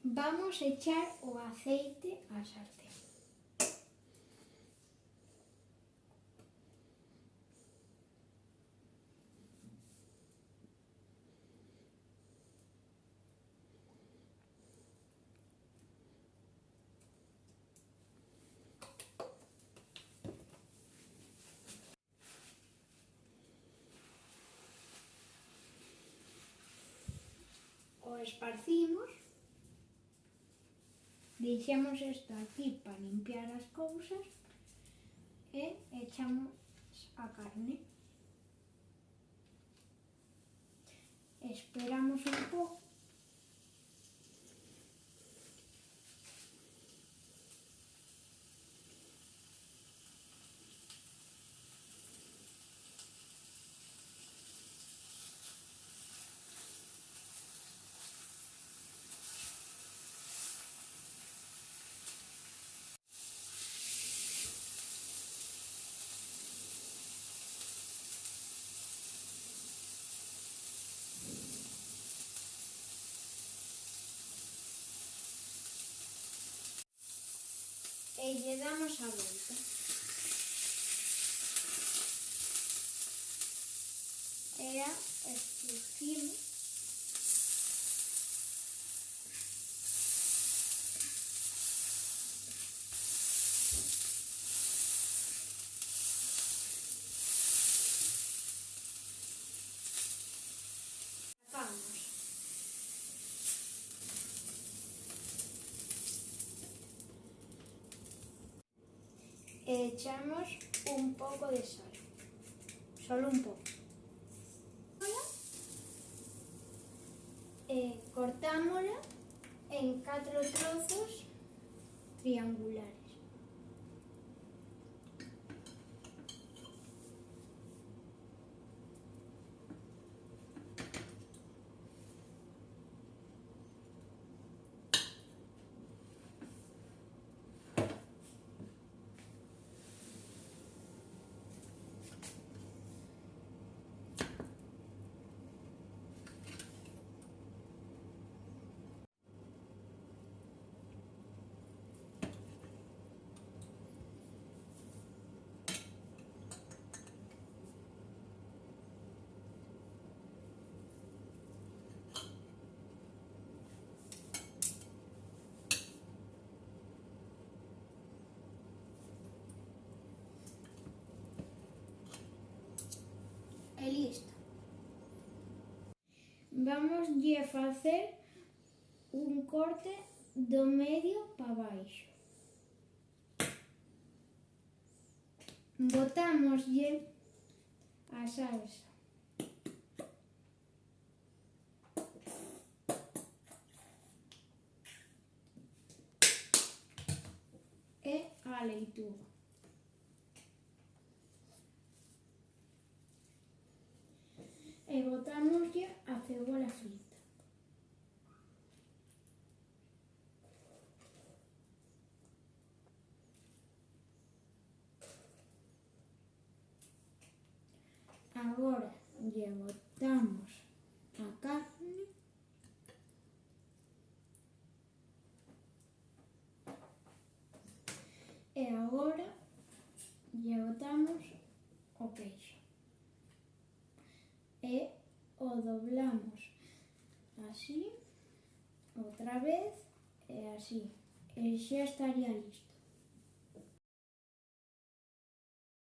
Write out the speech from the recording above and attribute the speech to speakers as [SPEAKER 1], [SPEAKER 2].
[SPEAKER 1] vamos echar o aceite á sartén. O esparcimos, deixamos isto aquí para limpiar as cousas e echamos a carne. Esperamos un pouco. E lle damos a volta. E a esparcimos. Sacamos. E echamos un pouco de sal. Solo un pouco. E cortámola en 4 trozos triangulares. E listo. Vamoslle facer un corte do medio para baixo. Botámoslle a salsa. E a leituga. E botámoslle a cebola frita. Agora lle botamos a carne e agora lle botamos o queixo e o doblamos así, outra vez e así, e xa estaría listo.